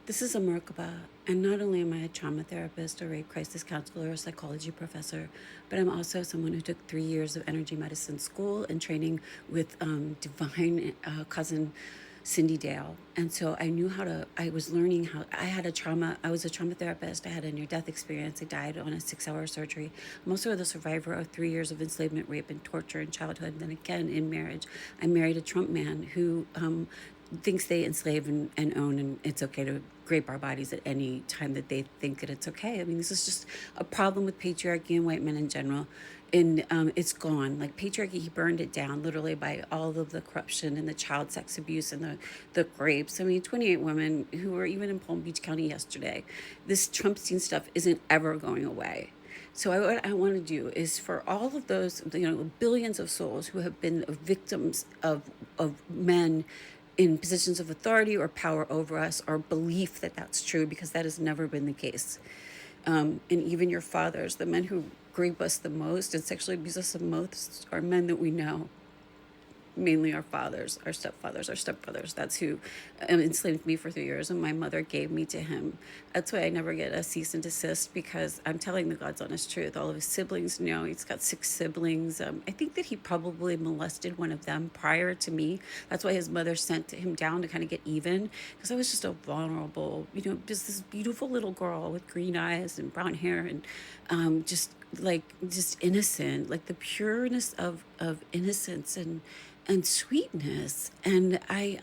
This is a Merkaba, and not only am I a trauma therapist, a rape crisis counselor, a psychology professor, but I'm also someone who took 3 years of energy medicine school and training with divine cousin Cindy Dale. And so I was learning how, I was a trauma therapist. I had a near death experience. I died on a 6-hour surgery. I'm also the survivor of 3 years of enslavement, rape, and torture in childhood. And then again in marriage, I married a Trump man who thinks they enslave and own, and it's okay to grape our bodies at any time that they think that it's okay. I mean, this is just a problem with patriarchy and white men in general. And it's gone. Like patriarchy, he burned it down literally by all of the corruption and the child sex abuse and the rapes. I mean, 28 women who were even in Palm Beach County yesterday. This Trumpstein stuff isn't ever going away. So what I want to do is for all of those, billions of souls who have been victims of men in positions of authority or power over us, our belief that that's true, because that has never been the case. And even your fathers, the men who rape us the most and sexually abuse us the most, are men that we know, mainly our fathers, our stepfathers, our stepbrothers. That's who enslaved me for 3 years, and my mother gave me to him. That's why I never get a cease and desist, because I'm telling the God's honest truth. All of his siblings know. He's got 6 siblings. I think that he probably molested one of them prior to me. That's why his mother sent him down to kind of get even, because I was just a vulnerable, just this beautiful little girl with green eyes and brown hair, and just innocent, like the pureness of innocence and sweetness. And I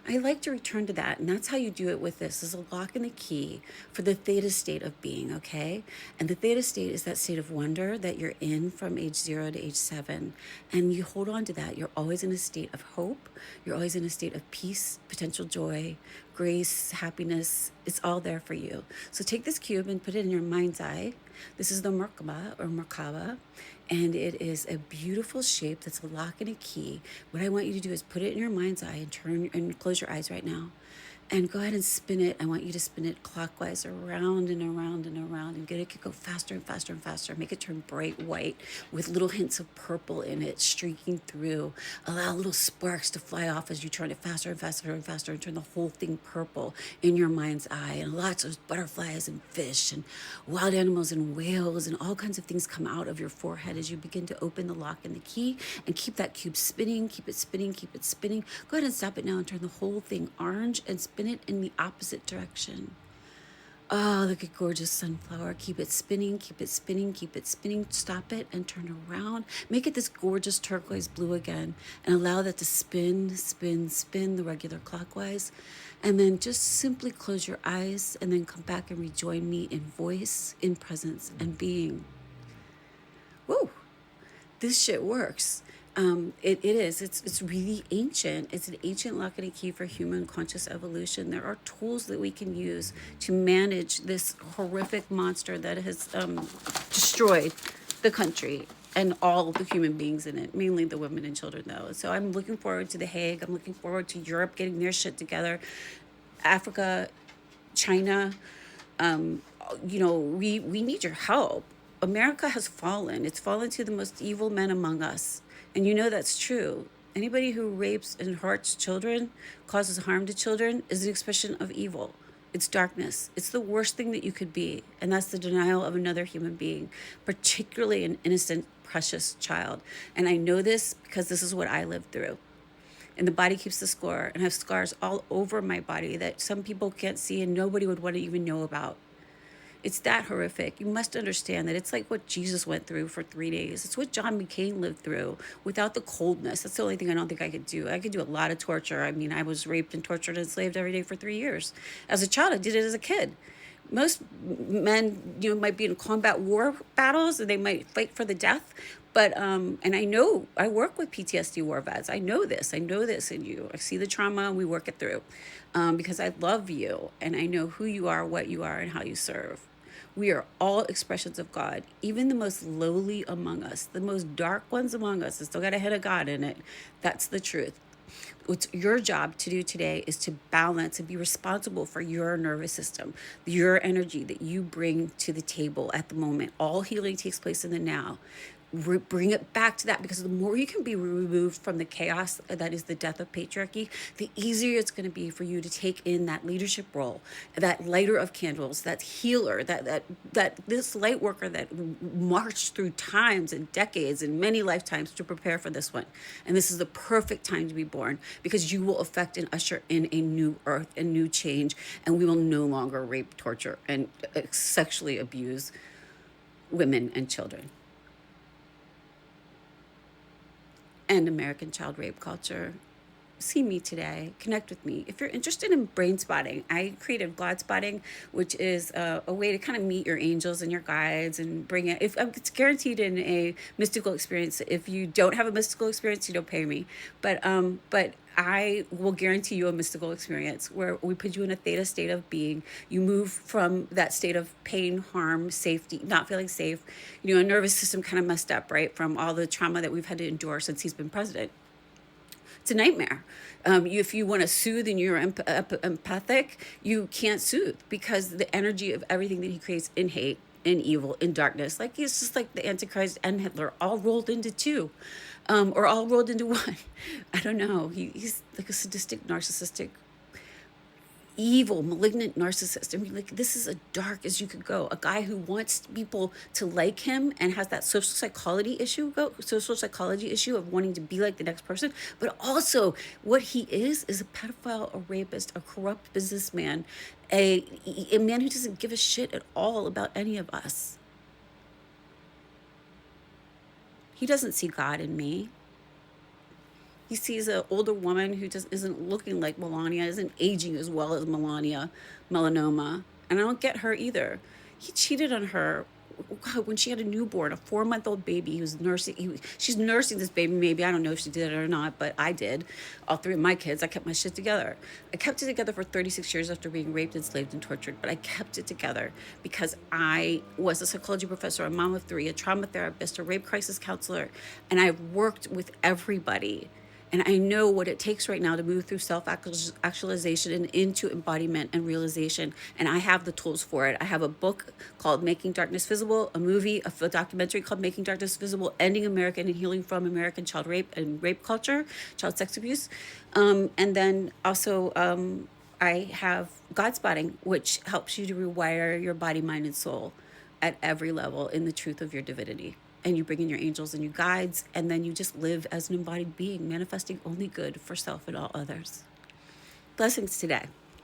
like to return to that, and that's how you do it with this. Is a lock and a key for the theta state of being. Okay, and the theta state is that state of wonder that you're in from age 0 to age 7, and you hold on to that. You're always in a state of hope. You're always in a state of peace, potential joy, grace, happiness. It's all there for you. So take this cube and put it in your mind's eye. This is the Merkaba or Merkaba, and it is a beautiful shape that's a lock and a key. What I want you to do is put it in your mind's eye and turn and close your eyes right now. And go ahead and spin it. I want you to spin it clockwise around and around and around, and get it to go faster and faster and faster. Make it turn bright white with little hints of purple in it streaking through. Allow little sparks to fly off as you turn it faster and faster and faster, and turn the whole thing purple in your mind's eye. And lots of butterflies and fish and wild animals and whales and all kinds of things come out of your forehead as you begin to open the lock and the key, and keep that cube spinning. Keep it spinning. Keep it spinning. Go ahead and stop it now and turn the whole thing orange and spin it in the opposite direction. Oh, look at gorgeous sunflower. Keep it spinning, keep it spinning, keep it spinning. Stop it and turn around. Make it this gorgeous turquoise blue again, and allow that to spin, spin, spin the regular clockwise. And then just simply close your eyes and then come back and rejoin me in voice, in presence, and being. Woo! This shit works. It is. It's really ancient. It's an ancient lock and a key for human conscious evolution. There are tools that we can use to manage this horrific monster that has destroyed the country and all the human beings in it, mainly the women and children, though. So I'm looking forward to The Hague. I'm looking forward to Europe getting their shit together. Africa, China, we need your help. America has fallen. It's fallen to the most evil men among us. And you know that's true. Anybody who rapes and hurts children, causes harm to children, is an expression of evil. It's darkness. It's the worst thing that you could be. And that's the denial of another human being, particularly an innocent, precious child. And I know this because this is what I lived through. And the body keeps the score, and I have scars all over my body that some people can't see and nobody would want to even know about. It's that horrific. You must understand that it's like what Jesus went through for 3 days. It's what John McCain lived through without the coldness. That's the only thing I don't think I could do. I could do a lot of torture. I mean, I was raped and tortured and enslaved every day for 3 years. As a child, I did it as a kid. Most men, might be in combat war battles and they might fight for the death. But, and I know, I work with PTSD war vets. I know this in you. I see the trauma and we work it through, because I love you and I know who you are, what you are, and how you serve. We are all expressions of God, even the most lowly among us, the most dark ones among us. It's still got a head of God in it. That's the truth. What's your job to do today is to balance and be responsible for your nervous system, your energy that you bring to the table at the moment. All healing takes place in the now. bring it back to that, because the more you can be removed from the chaos that is the death of patriarchy, the easier it's going to be for you to take in that leadership role, that lighter of candles, that healer, that this light worker that marched through times and decades and many lifetimes to prepare for this one. And this is the perfect time to be born, because you will affect and usher in a new earth and new change, and we will no longer rape, torture, and sexually abuse women and children. And American child rape culture. See me today, connect with me. If you're interested in brain spotting, I created God spotting, which is a way to kind of meet your angels and your guides and bring it. If it's guaranteed in a mystical experience. If you don't have a mystical experience, you don't pay me. But I will guarantee you a mystical experience where we put you in a theta state of being. You move from that state of pain, harm, safety, not feeling safe. You know, a nervous system kind of messed up, right, from all the trauma that we've had to endure since he's been president. It's a nightmare. If you want to soothe and you're empathic, you can't soothe, because the energy of everything that he creates in hate, in evil, in darkness, like he's just like the Antichrist and Hitler, all rolled into two, or all rolled into one. I don't know. He's like a sadistic, narcissistic, evil, malignant narcissist. I mean, like, this is as dark as you could go. A guy who wants people to like him and has that social psychology issue of wanting to be like the next person. But also, what he is a pedophile, a rapist, a corrupt businessman, a man who doesn't give a shit at all about any of us. He doesn't see God in me. He sees an older woman who just isn't looking like Melania, isn't aging as well as Melania, melanoma. And I don't get her either. He cheated on her, God, when she had a newborn, a 4-month-old baby. He was nursing. She's nursing this baby. Maybe, I don't know if she did it or not, but I did. All three of my kids, I kept my shit together. I kept it together for 36 years after being raped, enslaved, and tortured. But I kept it together because I was a psychology professor, a mom of three, a trauma therapist, a rape crisis counselor, and I worked with everybody. And I know what it takes right now to move through self-actualization and into embodiment and realization. And I have the tools for it. I have a book called Making Darkness Visible, a movie, a documentary called Making Darkness Visible, Ending American and Healing from American Child Rape and Rape Culture, Child Sex Abuse. And then also I have God Spotting, which helps you to rewire your body, mind, and soul at every level in the truth of your divinity. And you bring in your angels and your guides, and then you just live as an embodied being, manifesting only good for self and all others. Blessings today.